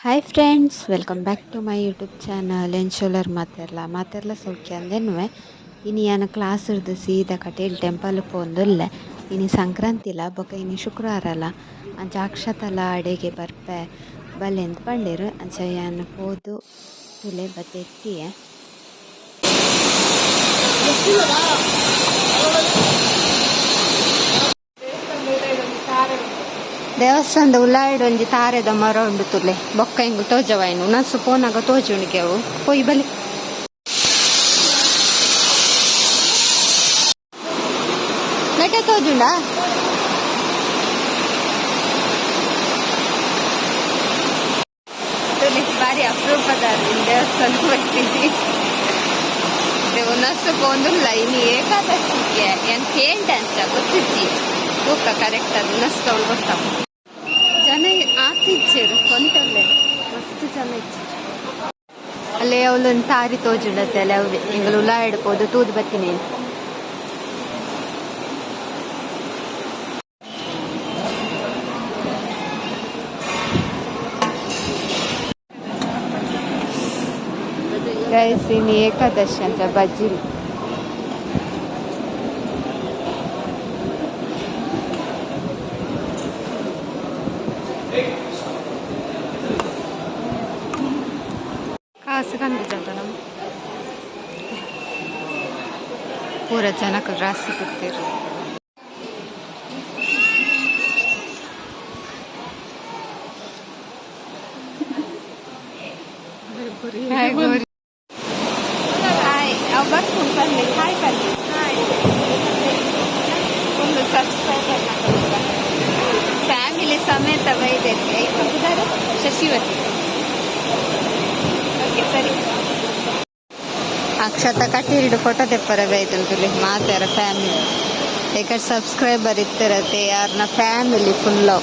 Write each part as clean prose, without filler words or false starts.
Hi friends, welcome back to my YouTube channel. ಎನ್ಶೋಲರ್ ಮಾತೆರ್ಲ ಸೌಖ್ಯ ಅಂದೆನ್ನುವೆ. ಇನಿ ಯಾನ ಕ್ಲಾಸ್ ಹಿಡ್ದು ಸೀದಾ ಕಟೀಲ್ ಟೆಂಪಲ್ ಪೋಂದುಲ್ಲೆ. ಇನಿ ಸಂಕ್ರಾಂತಿಲ ಬೊಕ ಇನಿ ಶುಕ್ರವಾರಲ ಅಂಚ ಅಕ್ಷತಲ ಅಡೆಗೆ ಬರ್ಪೆ ಬಲ್ಲೆಂದು ಪಂಡೇರು. ಅಂಚ ಯಾನ ಪೋದು ತುಲೆ ಬತ್ತೆ ಎತ್ತಿಯೆ ದೇವಸ್ಥಾನದ ಉಲಾಯಿಡ್ ಒಂಜಿ ತಾರೆದ ಮರ ಉಂಡು ತುಲೆ ಬೊಕ್ಕ ಹಿಂಗು ತೋಜವಾಯಿನು ನಸು ಪೋನಾಗ ತೋಜುಣಿಗೆ ಅವು ಪೋಯಿ ಬಲಿ ಲೆಟ ತೋಜುಂಡ ತುಲೆ ಬಾರಿ ಅಪರೂಪದ ದೇವಸ್ಥಾನ ಬರ್ತೀನಿ. ನಸು ಪೋಂದುಲ್ಲ ಇನಿ ಏಕಾದಶಿಗೆ ಏನ್ ಕೇಂಟ ಅಂತ ಗೊತ್ತಿಜ್ಜಿ ತೂಕ ಕರೆಕ್ಟ್ ಅದು ನಸ್ತು ಅವಳು ಗೊತ್ತಾವ ಜನ ಆತಿಚ್ಚರು ಕೊಂತಲ್ಲೇ ಮಸ್ತ್ ಜನ ಇಚ್ಚಿರು. ಅಲ್ಲೇ ಅವಳೊಂದು ತಾರಿ ತೋಜುಂಡತ್ತೆ ಅಲ್ಲೇ ಅವ್ರು ಹಿಂಗಲು ಉಲಾ ಹಿಡ್ಬೋದು ತೂದು ಬತ್ತೀನಿ. ಗೈಸ್ ಇನ್ನು ಏಕಾದಶಿ ಅಂತ ಬಜ್ಜಿಲ್ ಕಾಸು ಕಂಡು ಜನ ನಮ್ಮ ಪೂರ ಜನಕ್ಕೆ ರಾಸಿ ಕೊಡ್ತೀರಿ. ಅವ್ ಬರ್ಕೊಂಡು ಬರಲಿ ಹಾಯ್ ಬರಲಿ ಒಂದು ಸಬ್ಸ್ಕ್ರೈಬರ್ ಫ್ಯಾಮಿಲಿ ಸಮೇತ ಬೈದೈತೆ ಇದ್ದಾರೆ ಶಶಿವತಿ. ಓಕೆ ಸರಿ. ಅಕ್ಷತ ಕಟ್ಟಿರಿಡು ಫೋಟೋ ತೆಪ್ಪರ ಬೈತಂತುಲಿ ಮಾತಾರ ಫ್ಯಾಮಿಲಿ ಯಾಕಡೆ ಸಬ್ಸ್ಕ್ರೈಬರ್ ಇತ್ತಿರತ್ತೆ ಯಾರನ್ನ ಫ್ಯಾಮಿಲಿ ಫುಲ್ಲು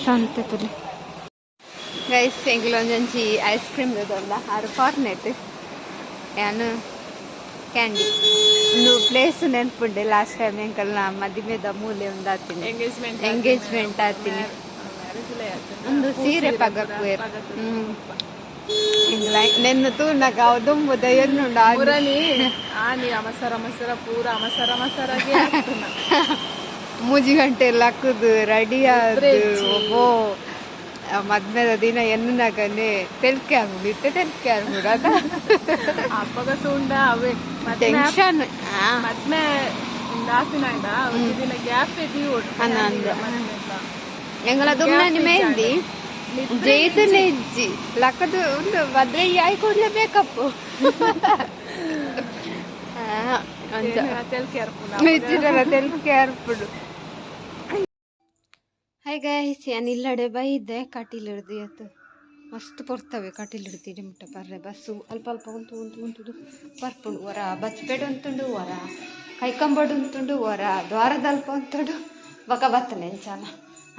ಸಂತೆ ತುಲಿ. ಗೈಸ್ ಎಂಗ್ಲೊಂಜಿ ಐಸ್ ಕ್ರೀಮ್ ಇರೋದಲ್ಲ ಆರು ಕಾರ್ನೆಟ್ ಯಾನು ಕ್ಯಾಂಡಿ ಒಂದು ಪ್ಲೇಸ್ ನೆನ್ಪುಂಡೆ. ಲಾಸ್ಟ್ ಟೈಮ್ ಎಂಕಲ್ ನಾ ಮದುವೆದ ಮೂಲೆ ಒಂದು ಆತೀನಿ ಎಂಗೇಜ್ಮೆಂಟ್ ಆತೀನಿ ಒಂದು ಸೀರೆ ಪಗಕ್ಕು ನೆನ್ನು ತೂನಗ ದುಂಬುದ ಎನ್ನುಂಡ ಮೂಜಿ ಗಂಟೆ ಎಲ್ಲ ಹಾಕುದು ರೆಡಿ ಆದು ಒಬ್ಬೋ ಮದ್ಮೆದ ದಿನ ಎನ್ನಗನೆ ತೆಲ್ಕೆ ಆಗ್ಬಿಡು ಇತ್ತೆ ತೆಲ್ಕೆ ಆಗ್ಬಿಡು ಅದ ಅಪ್ಪಗತ್ತು ಉಂಡ ಅವೇ ಟೆನ್ಷನ್ ಮದ್ಮೆ ದಾಸಿನಾಗ ಒಂದು ದಿನ ಗ್ಯಾಪ್ ಎಂಗಳ ದುಮ್ನಾನಿ ಮೆಹಂದಿ ಜೈತನೆ ಇಜ್ಜಿ ಲಕ್ಕದು ಒಂದು ಮದ್ವೆ ಆಯ್ ಕೂಡ್ಲೆ ಬೇಕಪ್ಪು ತೆಲ್ಕೆ ಅರ್ಪುಡು. ಹಾಯ್ ಗೈಸ್ ಯಾನ್ ಇಲ್ಲಡೆ ಬೈದೆ ಕಟೀಲ್ ಹಿಡ್ದು ಇವತ್ತು ಮಸ್ತ್ ಪೊರ್ತವೆ ಕಟೀಲ್ ಹಿಡ್ದು ಮುಟ್ಟ ಬರ್ರೆ ಬಸ್ಸು ಅಲ್ಪ ಅಲ್ಪ ಉಂಟುದು ಬರ್ಪುಂಡು ಹೊರ ಬಚ್ಪೇಡು ಅಂತುಂಡು ಹೊರ ಕೈಕಂಬಡು ಅಂತುಂಡು ಹೊರ ದ್ವಾರದಲ್ಪ ಅಂತುಂಡು ಬಕ ಬತ್ತಲೆ ಎಂಚಾಲ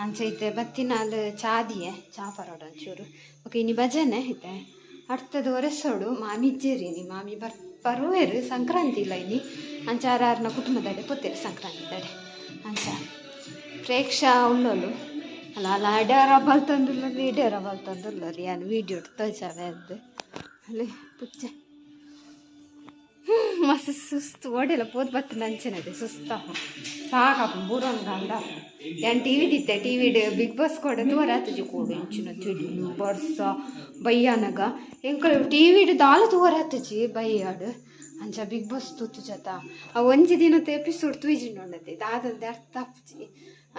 ಅಂಚೈತೆ ಬತ್ತಿನಾಲ್ ಚಾದಿಯೆ ಚಾ ಪರೋಡ ಒಂಚೂರು ಓಕೆ ಇನಿ ಭಜನೆ ಐತೆ ಅಡ್ತದ ಒರೆಸೋಡು ಮಾಮಿ ಇಜ್ಜೇರಿ ನೀ ಮಾಮಿ ಬರುವೇರು ಸಂಕ್ರಾಂತಿ ಇಲ್ಲ ಇನಿ ಅಂಚಾರನ ಕುಟುಂಬದಡೆ ಪೊತ್ತೇರು ಸಂಕ್ರಾಂತಿ ದಡೆ ಅಂಚ ಪ್ರೇಕ್ಷಾ ಉಳ್ಳೋಳು ಅಲ್ಲ ಅಲ್ಲ ಅಡ್ಯಾರ ಬಲ್ತಂದುಲ್ಲ ಇಡ್ಯಾರ ಬಲ್ತಂದುಲ್ಲ ರೀ ಏನು ವೀಡಿಯೋ ತೋಜಾವೆ ಅದು ಅಲ್ಲಿ ಪುಚ್ಚೆ ಮಸ್ತ್ ಸುಸ್ತು ಓಡೆಲ್ಲ ಪೋದ್ ಬತ್ತು ನಂಚಿನದೆ ಸುಸ್ತ ಸಾಕಪ್ಪ ಬೂರೊಂದು ಗಂಡ ಏನು ಟಿ ವಿ ದಿತ್ತೆ ಟಿ ವಿ ಬಿಗ್ ಬಾಸ್ ಕೂಡ ದೂರ ಆತಜಿ ಕೂಡ ಇಂಚಿನ ತಿಡ್ಲು ಬರ್ಸ ಬಯ್ಯಾನಗ ಎಂಕಲ್ ಟಿ ವಿ ದಾಲ ದೂರ ಆತಜಿ ಬಯ್ಯಾಡು ಅಂಚ ಬಿಗ್ ಬಾಸ್ ತುತ್ತು ಜತ ಆ ಒಂಜಿ ದಿನದ ಎಪಿಸೋಡ್ ತೂಜಿಂಡು ಉಂಡತೆ ದಾದಂದೆ ಅರ್ಥ ಅಪ್ಪಜಿ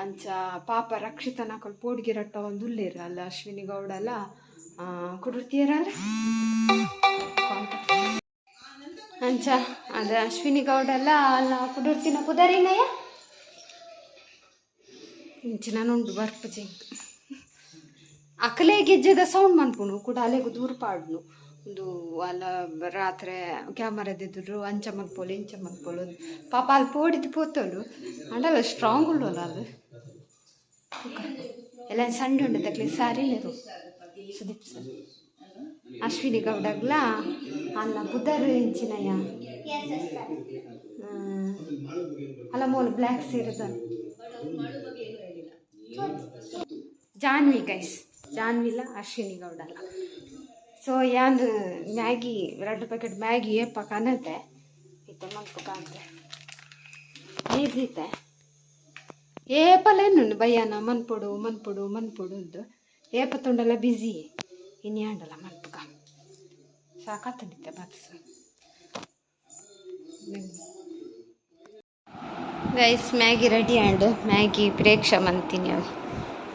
ಅಂಚ ಪಾಪ ರಕ್ಷಿತನ ಹಾಕೊಂಡು ಪೋಡ್ಗಿರಟ್ಟ ಒಂದು ಉಲ್ಲೇರ ಅಲ್ಲ ಅಶ್ವಿನಿ ಗೌಡ ಅಲ್ಲ ಕುಡುರ್ತೀಯರಲ್ಲ ಅಂಚ ಅದ ಅಶ್ವಿನಿ ಗೌಡ ಅಲ್ಲ ಅಲ್ಲ ಕುಡುರ್ತಿನ ಪುದರಿನಯ್ಯ ಇಂಚಿನ ಉಂಡು ಬರ್ಪಜಿ ಅಕಲೆ ಗೆಜ್ಜೆದ ಸೌಂಡ್ ಮನ್ಪುನು ಕೂಡ ಅಲೆಗು ದೂರ ಪಾಡ್ನು ಒಂದು ಅಲ್ಲ ರಾತ್ರಿ ಕ್ಯಾಮರಾದಿದ್ರು ಅಂಚ ಮಲ್ಪೋಳು ಇಂಚ ಮಲ್ಪೋಳು ಪಾಪ ಅಲ್ಲಿ ಪೋಡಿದ್ದು ಪೋತೋಳು ಅಂಡಲ್ಲ ಸ್ಟ್ರಾಂಗ್ ಉಳ್ಳೋಲ್ಲ ಅಲ್ಲಿ ಎಲ್ಲ ಸಣ್ಣ ಉಂಡು ತಕ್ಲಿ ಸಾರಿನೇರು ಸುದೀಪ್ ಸರ್ ಅಶ್ವಿನಿ ಗೌಡಗ್ಲ ಅಲ್ಲ ಬುಧರು ಇಂಚಿನಯ್ಯ ಅಲ್ಲ ಮೂಲ ಬ್ಲ್ಯಾಕ್ ಸೀರೆದ ಜಾನ್ವಿ ಗೈಸ್, ಜಾನ್ವಿಲ್ಲ ಅಶ್ವಿನಿ ಗೌಡ ಅಲ್ಲ. ಸೊ ಯಾಂದು ಮ್ಯಾಗಿ 2 ಪ್ಯಾಕೆಟ್ ಮ್ಯಾಗಿ ಏಪ ಕನತೆ ಇತ್ತೆ ಮಲ್ಪು ಕಾಂತೆ ನೀರ್ದಿತ್ತೆ ಏಪಲೇನು ಬಯ್ಯಾನ ಮನ್ಪೊಡು ಮನ್ಪೊಡು ಮನ್ಪೊಡು ಅಂದು ಏಪ ತುಂಡಲ್ಲ ಬಿಸಿ ಇನ್ನು ಆಂಡಲ್ಲ ಮನ್ಪುಗ ಸಾಕಾತಂಡಿತ್ತೆ ಬತ್ಸ ಗೈಸ್ ಮ್ಯಾಗಿ ರೆಡಿ ಆಂಡು ಮ್ಯಾಗಿ ಪ್ರೇಕ್ಷ ಮಂತೀನಿ ಅವು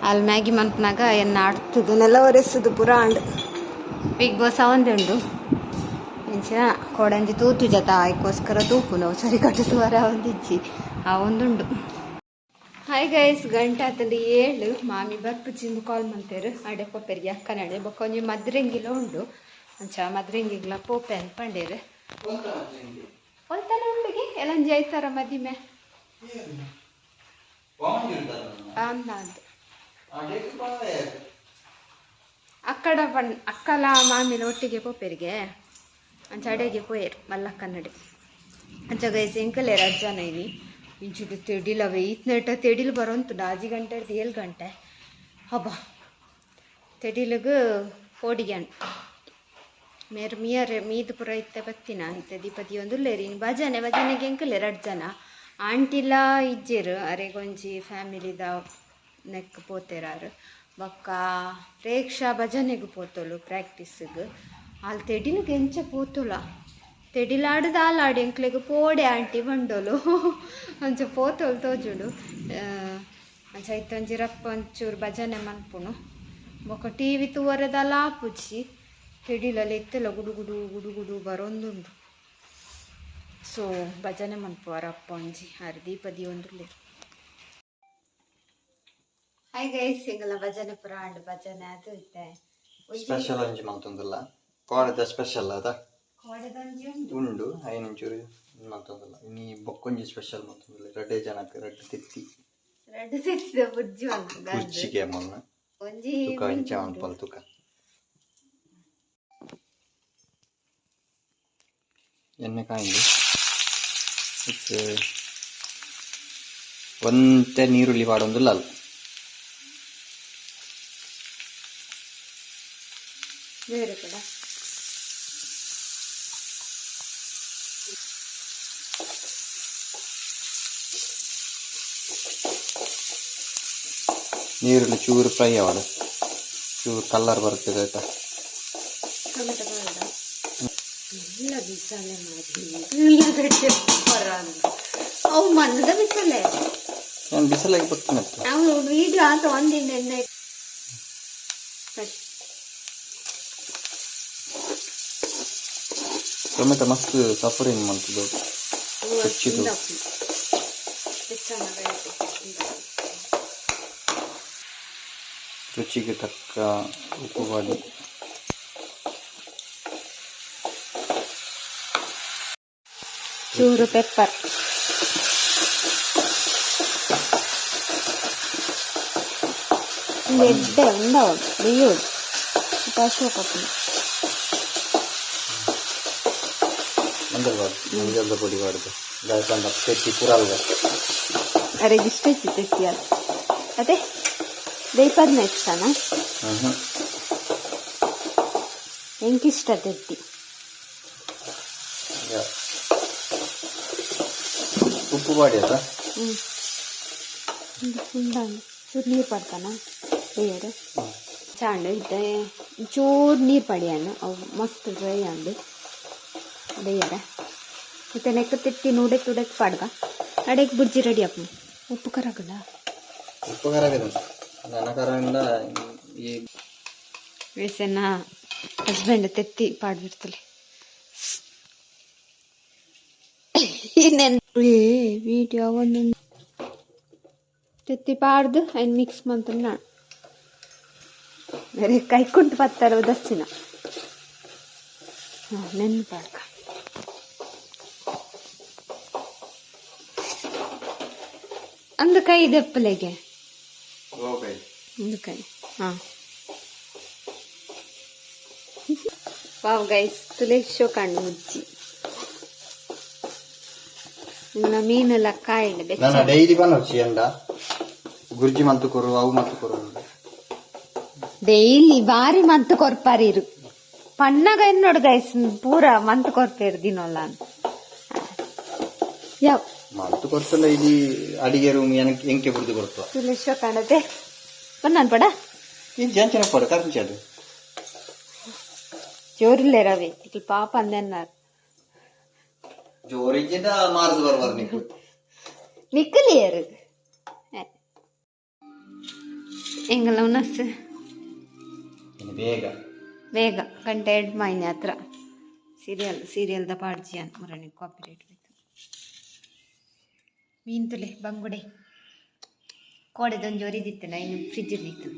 ಅಲ್ಲಿ ಮ್ಯಾಗಿ ಮನ್ಪನಾಗ ಎನ್ನ ಆಡ್ತದು ನೆಲ ಒರೆಸೋದು ಪೂರ ಆಂಡು ಬಿಗ್ ಬಾಸ್ ಅವಂದುಂಡು ಇಂಚ ಕೋಡಂಜಿ ತೂತು ಜತ ಆಯ್ಕೋಸ್ಕರ ತೂಪು ನಾವು ಸರಿ ಕಟ್ಟುದು ವರ ಒಂದಿಜ್ಜಿ ಆ ಒಂದುಂಡು. ಹಾಯ್ ಗೈಸ್, ಗಂಟೆ ಆತಂದು 7 ಮಾಮಿ ಬರ್ಪುಜಿಂದು ಕಾಲ್ ಮಂತೇರು ಅಡೆ ಪೊಪ್ಪೆರಿಗೆ ಅಕ್ಕ ನಡೆ ಬೊಕ್ಕೊಂಜಿ ಮದ್ರೆಂಗಿಲ ಉಂಡು ಅಂಚ ಮದ್ರೆಂಗಿಗ್ಲ ಪೋಪೆ ಅನ್ಪಂಡೇರು ಹೊಲ್ತಾನೆ ಉಂಡಿಗೆ ಎಲ್ಲಂಜಿ ಆಯ್ತಾರ ಮದಿಮೆ ಅಂದು ಅಕ್ಕಡ ಅಕ್ಕಲ ಮಾಮಿಲ ಒಟ್ಟಿಗೆ ಪೋಪೆರಿಗೆ ಅಂಚ ಅಡೆಗೆ ಪೋಯರು ಮಲ್ಲಕ್ಕನ್ನಡೆ ಅಂಚ ಗೈಸ್ ಎಂಕಲೆ ರಜ್ಜಾನ ಇನಿ ಇಂಚಿದು ತೆಡಿಲವೆ ಈತ್ನೆಟ ತೆಡಿಲು ಬರೋಂತು 6 ಗಂಟೆ 7 ಗಂಟೆ ಹಬ್ಬ ತೆಡಿಲಿಗೆ ಕೋಡಿಗ್ಯಾನ್ ಮೇರು ಮೀದು ಪುರ ಇತ್ತೆ ಬತ್ತಿನ ಇತ್ತೆ ದೀಪತಿ ಒಂದು ಲೇರಿ ಭಜನೆಗೆ ಎಂಕಲೆ 2 ಜನ ಆಂಟಿಲ ಇಜ್ಜೇರು ಅರೆಗೊಂಜಿ ಫ್ಯಾಮಿಲಿದ ನೆಕ್ ಪೋತೆರಾರು ಬೊಕ್ಕ ಪ್ರೇಕ್ಷಾ ಭಜನೆಗೆ ಪೋತೋಳು ಪ್ರಾಕ್ಟೀಸಿಗೆ ಅಲ್ಲಿ ತೆಡಿಲಿಗೆ ಎಂಚ ಪೋತುಲ ತೆಡಿಲಾಡ್ದು ಆಲಾಡಿ ಎಂಕ್ಲೆಗೆ ಪೋಡೆ ಆಂಟಿ ಬಂಡೋಲು ಅಂಚ ಪೋತೋಳು ತೋಜುಡು ಅಂಚ ಇತ್ತೊಂಜಿ ರಪ್ಪ ಒಂಚೂರು ಭಜನೆ ಮನ್ಪುಣು ಬೊಕ್ಕ ಟಿ ವಿ ತೂವರೆದಲ್ಲ ಆಪುಜಿ ತೆಡಿಲಲ್ಲಿ ಎತ್ತೆಲ್ಲ ಗುಡು ಗುಡು ಗುಡು ಗುಡು ಬರೋಂದುಂಡು. ಸೊ ಭಜನೆ ಮನ್ಪುವರ ಅಪ್ಪ ಒಂಜಿ ದೀಪದಿ ಒಂದು. ಹಾಯ್ ಗೈಸ್, ಹಿಂಗಲ್ಲ ಭಜನೆ ಪುರ ಆಂಡು ಭಜನೆ ಅದು ಇತ್ತೆ ಸ್ಪೆಷಲ್ ಒಂಜಿ ಮಲ್ತೊಂದುಲ್ಲ ಕೋಡದ ಸ್ಪೆಷಲ್ ಅದ ಕೋಡೆದೊಂಜಿ ಉಂಡು ಐನಂಚೂರು ಮಲ್ತೊಂದುಲ್ಲ ಇನಿ ಬೊಕ್ಕೊಂಜಿ ಸ್ಪೆಷಲ್ ಮಲ್ತೊಂದುಲ್ಲ 2 ಜನಕ್ಕೆ 2 ತಿತ್ತಿ 2 ತಿತ್ತಿದ ಬುಜ್ಜಿ ಒಂದು ಕುರ್ಚಿಗೆ ಮೊನ್ನ ಒಂಜಿ ತುಕ ಇಂಚ ಅನ್ಪಲ್ ತುಕ ಎಣ್ಣೆ ಕಾಯಿಂದು ಒಂತೆ ನೀರುಳ್ಳಿ ಪಾಡೊಂದುಲ್ಲ ಅಲ್ಲ ಬೇರೆ ಕಡೆ ನೀರುಳ್ಳಿ ಚೂರು ಫ್ರೈ ಆವಾಡ ಚೂರು ಕಲರ್ ಬರ್ತದೆ ಆಯ್ತಾ. ಟೊಮೆಟೊ ಬೇಡ ಎಲ್ಲ ಬಿಸಾಲೆ ಮಾಡಿ ಎಲ್ಲ ಗಟ್ಟಿ ಅವು ಮಣ್ಣದ ಬಿಸಲೆ ನಾನು ಬಿಸಿಲಾಗಿ ಬರ್ತೀನಿ ನಾವು ವಿಡಿಯೋ ಅಂತ ಒಂದಿನ ಎಣ್ಣೆ ಟೊಮೆಟೊ ಮಸ್ತ್ ಸಫರಿಂಗ್ ಮಾಡ್ತಿದ್ದು ಹೆಚ್ಚಿದು ರುಚಿಗೆ ತಕ್ಕ ಉಪ್ಪು ಮಾಡಿ ಚೂರು ಪೆಪ್ಪರ್ ಎಡ್ಡೆ ఉండవు బియ్యోడు పశువుకప్పుడు ಮಂಜಲ್ ಪುಡಿ ಮಾಡುದು ಗಾಯಕೊಂಡ ತೆತ್ತಿ ಪುರಲ್ಗ ಅರೆ ಇಷ್ಟ ಐತಿ ತೆತ್ತಿ ಅದು ಅದೇ ದೈಪದ್ನ ಇಷ್ಟನಾ ಎಂಕಿಷ್ಟ ತೆತ್ತಿ ಉಪ್ಪು ಮಾಡಿ ಅದ ಚೂರು ನೀರು ಪಡ್ತಾನ ಬೇರೆ ಚಾಂಡು ಇದ್ದೆ ಚೂರು ನೀರು ಪಡಿಯಾನು ಅವು ಮಸ್ತ್ ಡ್ರೈ ಅಂದು ಬೇರೆ ಮತ್ತೆ ನೆಕ್ಕ ತಿತ್ತಿ ನೂಡೆಕ್ ತುಡೆಕ್ ಪಾಡ್ಗ ಅಡೆಕ್ ಬುರ್ಜಿ ರೆಡಿ ಅಪ್ಪ ಉಪ್ಪು ಕರಗದ ಉಪ್ಪು ಕರಗದ ನನ್ನ ಕರಗಿಂದ ಈ ಬೇಸನ್ನ ಹಸ್ಬೆಂಡ್ ತೆತ್ತಿ ಪಾಡ್ಬಿಡ್ತಲೆ ವಿಡಿಯೋ ಒಂದೊಂದು ತೆತ್ತಿ ಪಾಡ್ದು ಆಯ್ತು ಮಿಕ್ಸ್ ಮಾಡ್ತಾನೆ ನಾನು ಬೇರೆ ಕೈ ಕುಂಟು ಪತ್ತಾರ ದಸ್ಸಿನ ನೆನ್ಪು ಪಾಡ್ಕ ಒಂದು ಕೈ ದೆಪ್ಪಲೆಗೆ ಒಂದು ಕೈ ಹಾಂ ವಾವ್ ಗೈಸ್ ತುಲೆ ಶೋ ಕಾಣು ಮುಜ್ಜಿ ಇನ್ನ ಮೀನೆಲ್ಲ ಕಾಯಿಲೆ ಬೆಚ್ಚ ನಾನು ಡೈಲಿ ಬನ್ನೋಚ್ಚಿ ಎಂಡ ಗುರ್ಜಿ ಮಂತು ಕೊರು ಅವು ಮಂತು ಕೊರು ಡೈಲಿ ಬಾರಿ ಮಂತ್ ಕೊರ್ಪಾರಿರು ಪಣ್ಣಗ ನೋಡು ಗೈಸ್ ಪೂರ ಮಂತ್ ಕೊರ್ಪೇರು ದಿನಲ್ಲ ಅಂತ ಯಾವ ಮಂತು ಕೊರ್ಸಲ್ಲ ಇಲ್ಲಿ ಅಡಿಗೆ ರೂಮ್ ಎಂಕೆ ಬಿಡ್ದು ಕೊಡ್ತವ ತುಳಸ ಕಾಣತೆ ಬಂದಾನ್ ಪಡ ಇದು ಜಂಚನ ಪಡ ಕರ್ಮಿಸಿ ಅದು ಜೋರಿಲ್ಲೇ ರವಿ ಇಲ್ಲಿ ಪಾಪ ಅಂದೆನ್ನಾರು ಜೋರಿಗಿಂತ ಮಾರ್ದು ಬರ್ಬಾರ್ದು ನೀವು ನಿಕ್ಕಲಿಯರು ಎಂಗಲ್ಲ ಉನ್ನಸ್ ಇನ್ನು ಬೇಗ ಬೇಗ ಗಂಟೆ 2 ಮೈನೆ ಹತ್ರ ಸೀರಿಯಲ್ದ ಪಾಡ್ಜಿ ಅಂತ ಮುರಣಿ ಕಾಪಿ ರೇಟ್ ಬೇಕು ಮೀನ್ ತುಲೆ ಬಂಗುಡೆ ಕೋಡೆದೊಂದು ಜೋರಿದಿತ್ತು ನಾ ಇನ್ನು ಫ್ರಿಜ್ ಇದ್ದಿತ್ತು